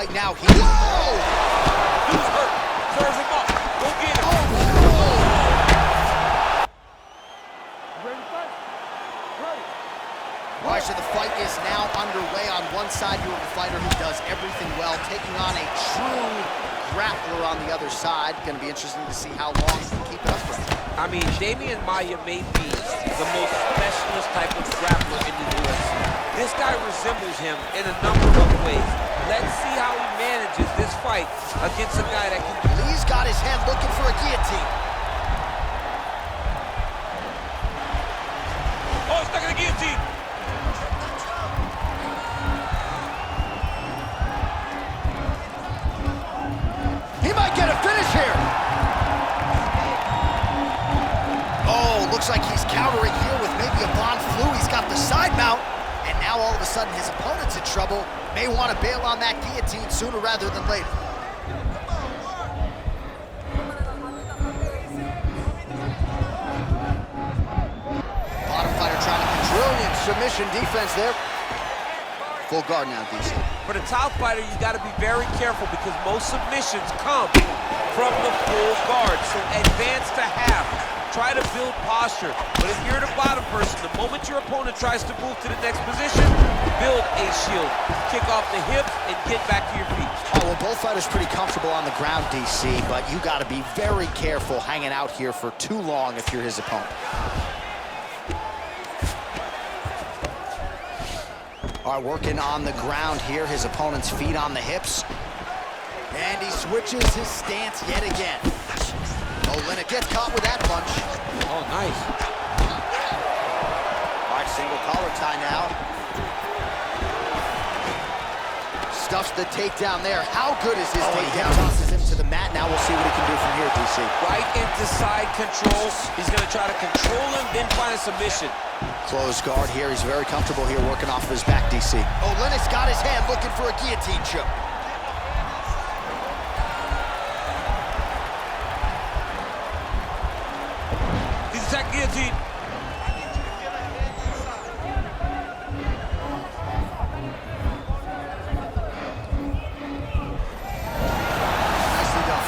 right now. Whoa! Dude's hurt. Serve him up. Go get him. All right, so the fight is now underway. On one side, you have a fighter who does everything well, taking on a true grappler on the other side. Going to be interesting to see how long he can keep it upright. I mean, Damian Maia may be the most specialist type of grappler in the UFC. This guy resembles him in a number of ways. Let's see how he manages this fight against a guy that can... Lee's got his head looking for a guillotine. Oh, he's stuck in the guillotine. He might get a finish here. Oh, looks like he's countering here with maybe a Bon Flu. He's got the side mount, and now all of a sudden his opponent's in trouble. May want to bail on that guillotine sooner rather than later. Bottom fighter trying to control brilliant submission defense there. Full guard now, DC. For the top fighter, you got to be very careful because most submissions come from the full guard. So advance to half. Try to build posture. But if you're the bottom person, the moment your opponent tries to move to the next position, build a shield. Kick off the hips and get back to your feet. Oh, well, both fighters pretty comfortable on the ground, DC, but you got to be very careful hanging out here for too long if you're his opponent. All right, working on the ground here. His opponent's feet on the hips. And he switches his stance yet again. Oleynik gets caught with that punch. Oh, nice. All right, single collar tie now. Stuffs the takedown there. How good is his takedown? Tosses him to the mat. Now we'll see what he can do from here, DC. Right into side control. He's going to try to control him, then find a submission. Closed guard here. He's very comfortable here working off of his back, DC. Oleynik's got his hand looking for a guillotine choke. He's attacked guillotine. Nicely done.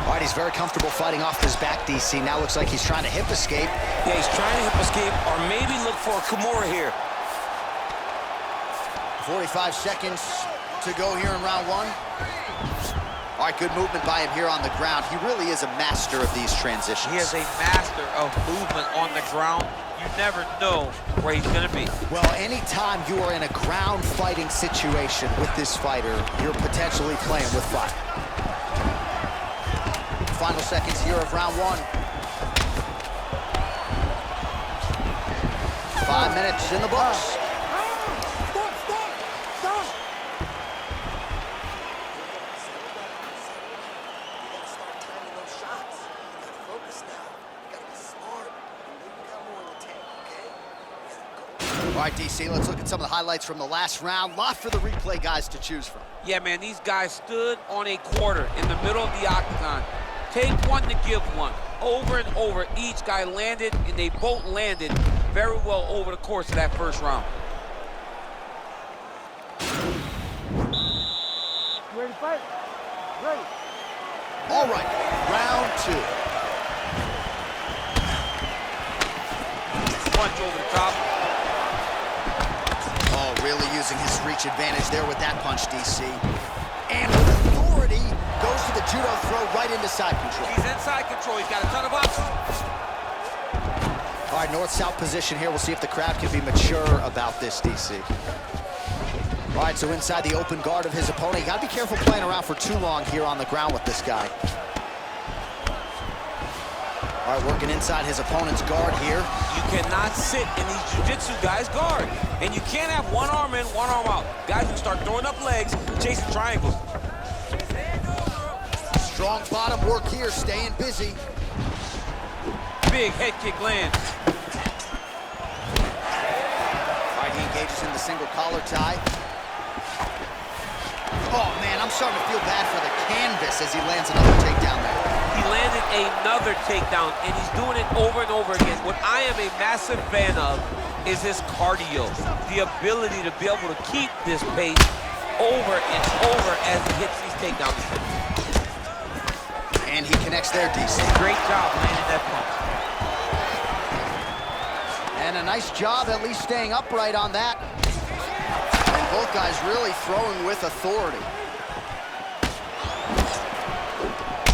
All right, he's very comfortable fighting off his back, DC. Now looks like he's trying to hip escape. Yeah, he's trying to hip escape or maybe look for a Kimura here. 45 seconds to go here in round one. All right, good movement by him here on the ground. He really is a master of these transitions. He is a master of movement on the ground. You never know where he's going to be. Well, anytime you are in a ground fighting situation with this fighter, you're potentially playing with fire. Final seconds here of round one. 5 minutes in the books. All right, DC, let's look at some of the highlights from the last round. Lot for the replay guys to choose from. Yeah, man, these guys stood on a quarter in the middle of the octagon. Take one to give one. Over and over, each guy landed, and they both landed very well over the course of that first round. You ready to fight? Ready. All right, round two. Punch over the top. Oh, really using his reach advantage there with that punch, DC. And with authority, goes to the judo throw right into side control. He's inside control. He's got a ton of options. All right, north-south position here. We'll see if the crowd can be mature about this, DC. All right, so inside the open guard of his opponent. You got to be careful playing around for too long here on the ground with this guy. All right, working inside his opponent's guard here. You cannot sit in these jiu-jitsu guys' guard. And you can't have one arm in, one arm out. Guys who start throwing up legs, chasing triangles. Strong bottom work here, staying busy. Big head kick lands. All right, he engages in the single collar tie. Oh, man, I'm starting to feel bad for the canvas as he lands another takedown there. He landed another takedown, and he's doing it over and over again. What I am a massive fan of is his cardio, the ability to be able to keep this pace over over as he hits these takedowns. And he connects there, DC. Great job landing that punch. And a nice job at least staying upright on that. And both guys really throwing with authority.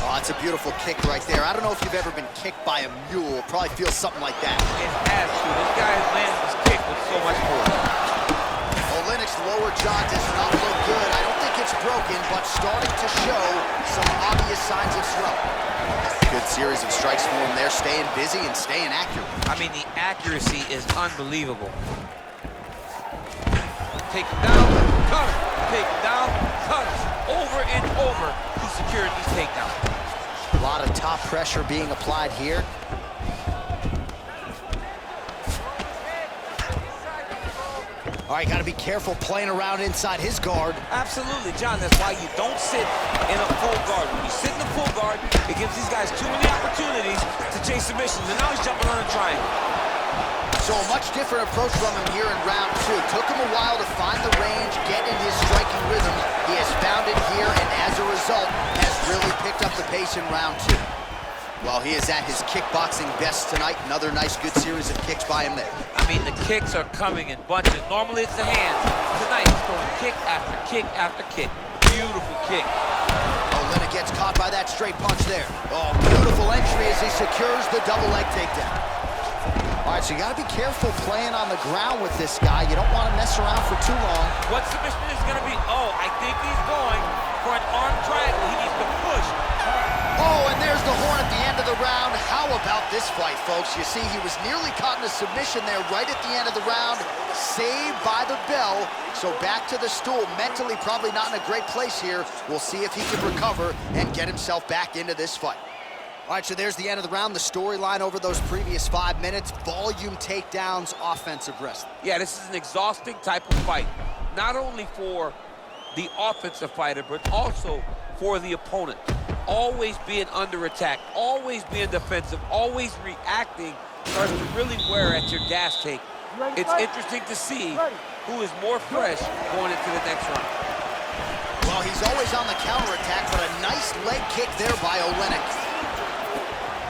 Oh, it's a beautiful kick right there. I don't know if you've ever been kicked by a mule. It probably feels something like that. It has to. This guy has landed this kick with so much force. Oleynik's lower jaw does not look good. I don't think it's broken, but starting to show some obvious signs of swelling. Good series of strikes for him there, staying busy and staying accurate. I mean, the accuracy is unbelievable. Take him down, cut him. Take him down, cut him. Over and over, he's securing these takedowns. A lot of top pressure being applied here. All right, got to be careful playing around inside his guard. Absolutely, John. That's why you don't sit in a full guard. When you sit in a full guard, it gives these guys too many opportunities to chase submissions. And now he's jumping on a triangle. So a much different approach from him here in round two. Took him a while to find the range, get in his striking rhythm. He has found it here, and as a result, has really picked up the pace in round two. Well, he is at his kickboxing best tonight. Another nice, good series of kicks by him there. I mean, the kicks are coming in bunches. Normally it's the hands. Tonight he's throwing kick after kick after kick. Beautiful kick. Oleynik gets caught by that straight punch there. Oh, beautiful entry as he secures the double leg takedown. All right, so you got to be careful playing on the ground with this guy. You don't want to mess around for too long. What submission is going to be? Oh, I think he's going for an arm triangle. He needs to push. Oh, and there's the horn at the end of the round. How about this fight, folks? You see, he was nearly caught in a submission there right at the end of the round. Saved by the bell. So back to the stool. Mentally probably not in a great place here. We'll see if he can recover and get himself back into this fight. All right, so there's the end of the round. The storyline over those previous 5 minutes. Volume takedowns, offensive wrestling. Yeah, this is an exhausting type of fight. Not only for the offensive fighter, but also for the opponent. Always being under attack, always being defensive, always reacting starts to really wear at your gas tank. It's interesting to see who is more fresh going into the next round. Well, he's always on the counterattack, but a nice leg kick there by Oleynik.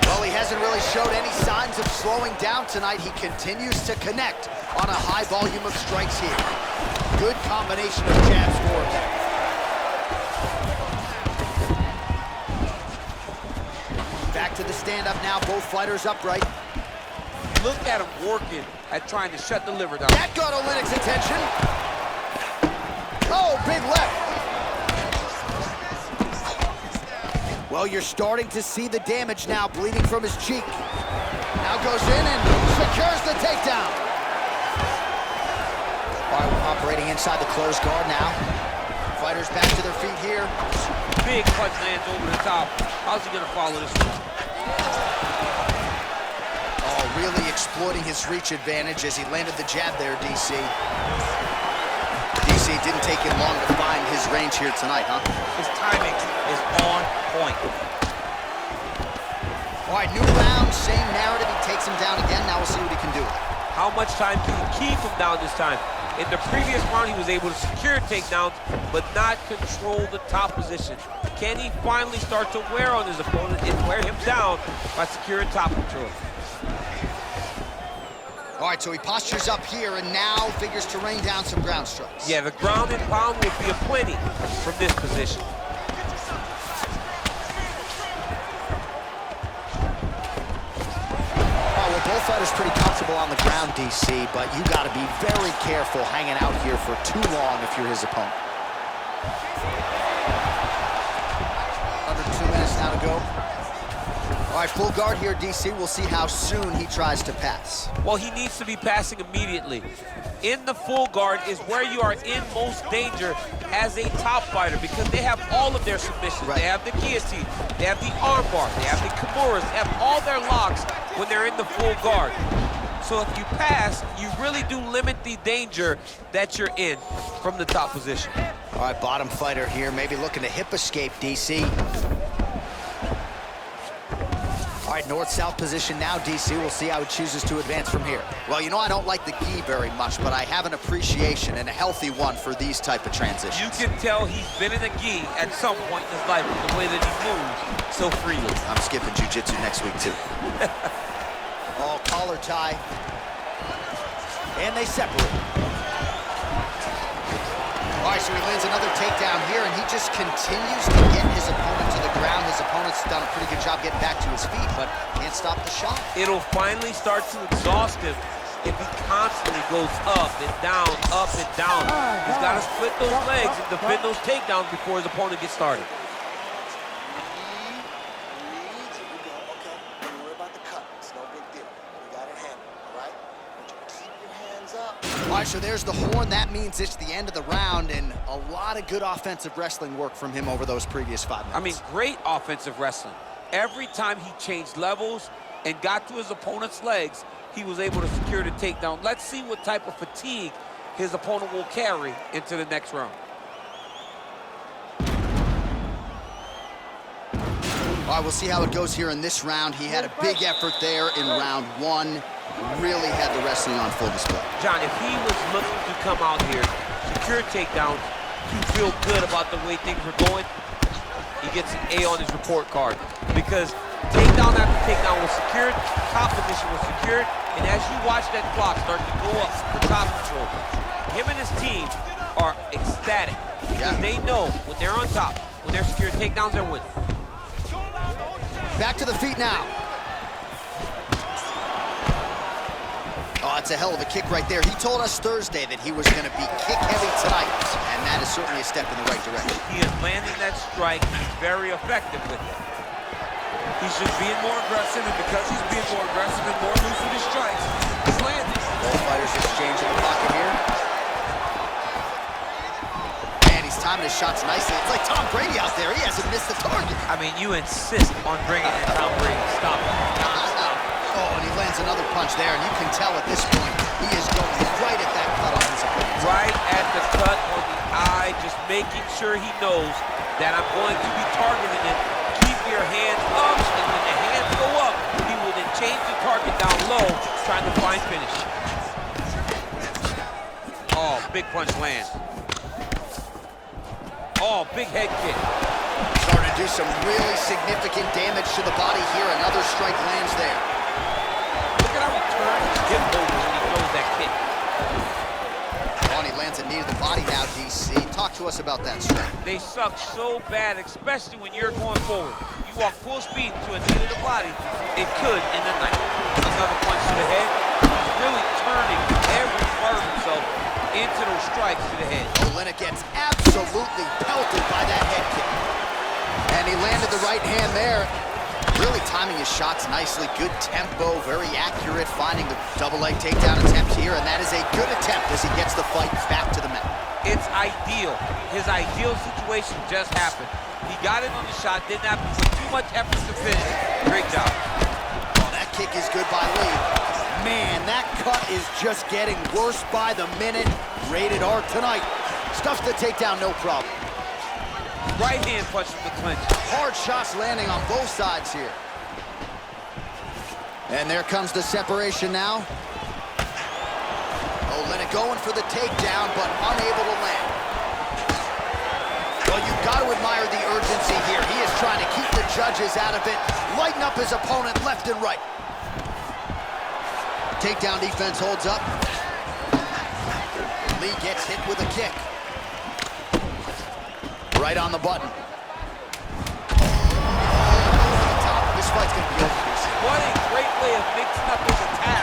Well, he hasn't really showed any signs of slowing down tonight. He continues to connect on a high volume of strikes here. Good combination of jabs for him. Back to the stand-up now, both fighters upright. Look at him working at trying to shut the liver down. That got Oleynik's attention. Oh, big left. Well, you're starting to see the damage now, bleeding from his cheek. Now goes in and secures the takedown. All right, we're operating inside the closed guard now. Fighters back to their feet here. Big punch lands over the top. How's he gonna follow this one? Oh, really exploiting his reach advantage as he landed the jab there, DC. DC didn't take him long to find his range here tonight, huh? His timing is on point. All right, new round, same narrative. He takes him down again. Now we'll see what he can do. How much time can he keep him down this time? In the previous round, he was able to secure takedowns, but not control the top position. Can he finally start to wear on his opponent and wear him down by securing top control? All right, so he postures up here and now figures to rain down some ground strikes. Yeah, the ground and pound would be a plenty from this position. Both fighters pretty comfortable on the ground, DC, but you got to be very careful hanging out here for too long if you're his opponent. Under 2 minutes now to go. All right, full guard here, DC. We'll see how soon he tries to pass. Well, he needs to be passing immediately. In the full guard is where you are in most danger as a top fighter because they have all of their submissions. Right. They have the guillotine, they have the armbar, they have the kimuras, they have all their locks when they're in the full guard. So if you pass, you really do limit the danger that you're in from the top position. All right, bottom fighter here, maybe looking to hip escape, DC. All All right, north-south position now, DC. We'll see how he chooses to advance from here. Well, you know I don't like the gi very much, but I have an appreciation and a healthy one for these type of transitions. You can tell he's been in a gi at some point in his life with the way that he moves so freely. I'm skipping jiu-jitsu next week, too. Oh, collar tie. And they separate. All right, so he lands another takedown here, and he just continues to get his opponent to the ground. His opponent's done a pretty good job getting back to his feet, but can't stop the shot. It'll finally start to exhaust him if he constantly goes up and down, up and down. He's got to split those legs and defend those takedowns before his opponent gets started. All right, so there's the horn. That means it's the end of the round, and a lot of good offensive wrestling work from him over those previous 5 minutes. I mean, great offensive wrestling. Every time he changed levels and got to his opponent's legs, he was able to secure the takedown. Let's see what type of fatigue his opponent will carry into the next round. All right, we'll see how it goes here in this round. He had a big effort there in round 1. Really had the wrestling on full display. John, if he was looking to come out here, secure takedowns, to feel good about the way things were going, he gets an A on his report card. Because takedown after takedown was secured, top position was secured, and as you watch that clock start to go up for top control, him and his team are ecstatic. Because they know when they're on top, when they're secured takedowns, they're winning. Back to the feet now. Oh, it's a hell of a kick right there. He told us Thursday that he was going to be kick-heavy tonight, and that is certainly a step in the right direction. He is landing that strike. He's very effective with it. He's just being more aggressive, and because he's being more aggressive and more loose with his strikes, he's landing. Both fighters exchange in the pocket here. And he's timing his shots nicely. It's like Tom Brady out there. He hasn't missed the target. I mean, you insist on bringing in Tom Brady. Stop it. Oh, and he lands another punch there, and you can tell at this point he is going right at that cut on his opponent. Right at the cut on the eye, just making sure he knows that I'm going to be targeting him. Keep your hands up, and when the hands go up, he will then change the target down low, trying to find finish. Oh, big punch lands. Oh, big head kick. Starting to do some really significant damage to the body here. Another strike lands there. Look at how he turns his hip over when he throws that kick. Oh, and he lands a knee to the body now, DC. Talk to us about that strike. They suck so bad, especially when you're going forward. You walk full speed to a knee to the body, it could end the night. Another punch to the head. He's really turning every part of himself into those strikes to the head. Oleynik gets absolutely pelted by that head kick. And he landed the right hand there. Really timing his shots nicely. Good tempo, very accurate, finding the double leg takedown attempt here, and that is a good attempt as he gets the fight back to the mat. It's ideal. His ideal situation just happened. He got it on the shot, didn't have to put too much effort to finish. Great job. Oh, that kick is good by Lee. Man, that cut is just getting worse by the minute. Rated R tonight. Stuffs the takedown, no problem. Right hand punch from the clinch. Hard shots landing on both sides here. And there comes the separation now. Oleynik going for the takedown, but unable to land. Well, you've got to admire the urgency here. He is trying to keep the judges out of it, lighten up his opponent left and right. Takedown defense holds up. Lee gets hit with a kick. Right on the button. This fight's gonna be over. What a great way of mixing up his attack.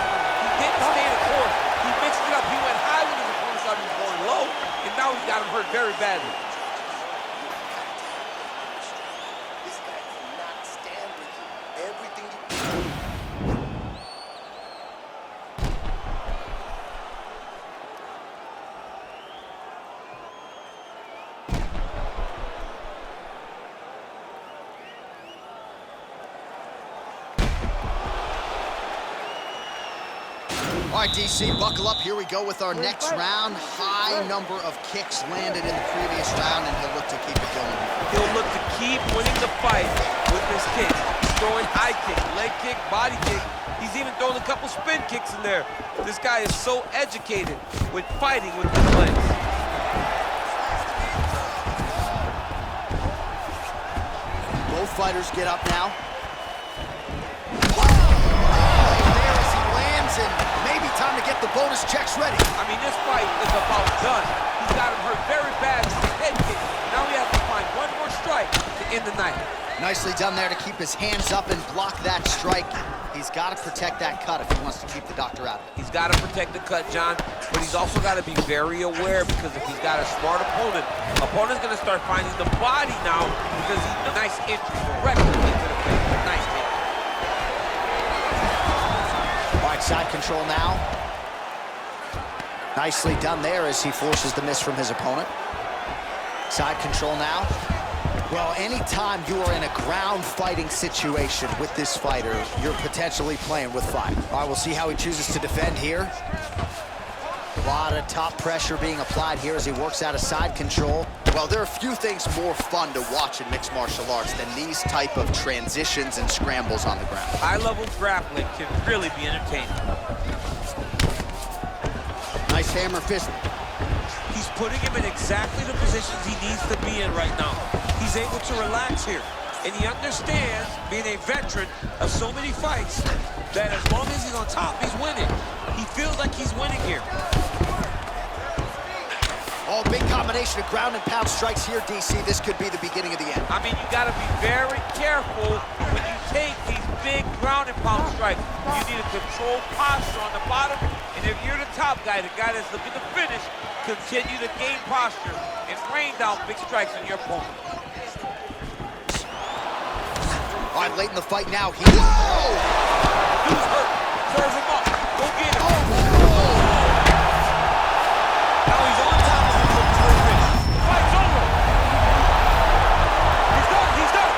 He didn't stay the course. He mixed it up. He went high when his opponent thought he was going low, and now he's got him hurt very badly. This guy cannot stand with you. Everything you do. All right, DC, buckle up. Here we go with our next round. High number of kicks landed in the previous round, and he'll look to keep it going. He'll look to keep winning the fight with his kicks. throwing high kick, leg kick, body kick. He's even throwing a couple spin kicks in there. This guy is so educated with fighting with his legs. Both fighters get up now. There as he lands, and maybe time to get the bonus checks ready. I mean, this fight is about done. He's got him hurt very bad with his head kick. Now we have to find one more strike to end the night. Nicely done there to keep his hands up and block that strike. He's got to protect that cut if he wants to keep the doctor out of it. He's got to protect the cut, John, but he's also got to be very aware, because if he's got a smart opponent's going to start finding the body now, because he's a nice entry directly into the face. Nice hit. All right, side control now. Nicely done there as he forces the miss from his opponent. Side control now. Well, anytime you are in a ground fighting situation with this fighter, you're potentially playing with fire. All right, we'll see how he chooses to defend here. A lot of top pressure being applied here as he works out of side control. Well, there are few things more fun to watch in mixed martial arts than these type of transitions and scrambles on the ground. High-level grappling can really be entertaining. Nice hammer fist. He's putting him in exactly the positions he needs to be in right now. He's able to relax here, and he understands, being a veteran of so many fights, that as long as he's on top, he's winning. He feels like he's winning here. Oh, big combination of ground and pound strikes here, DC. This could be the beginning of the end. I mean, you got to be very careful when you take these big ground and pound strikes. You need a controlled posture on the bottom, and if you're the top guy, the guy that's looking to finish, continue to gain posture and rain down big strikes on your opponent. All right, late in the fight now. Whoa! Dude's hurt. Serve him up. Go get him. Now he's on top of him for the finish. The fight's over. He's done. He's done.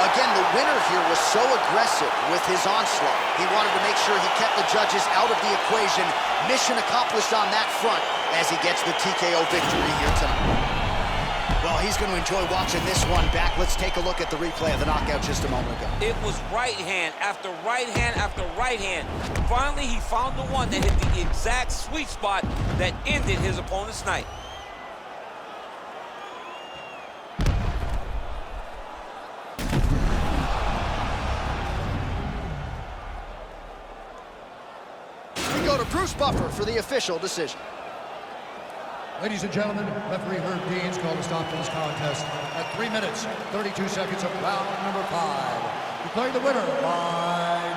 Again, the winner here was so aggressive with his onslaught. He wanted to make sure he kept the judges out of the equation. Mission accomplished on that front as he gets the TKO victory here tonight. Well, he's going to enjoy watching this one back. Let's take a look at the replay of the knockout just a moment ago. It was right hand after right hand after right hand. Finally, he found the one that hit the exact sweet spot that ended his opponent's night. We go to Bruce Buffer for the official decision. Ladies and gentlemen, referee Herb Deans called a stop to this contest at 3 minutes, 32 seconds of round number 5. Declaring the winner by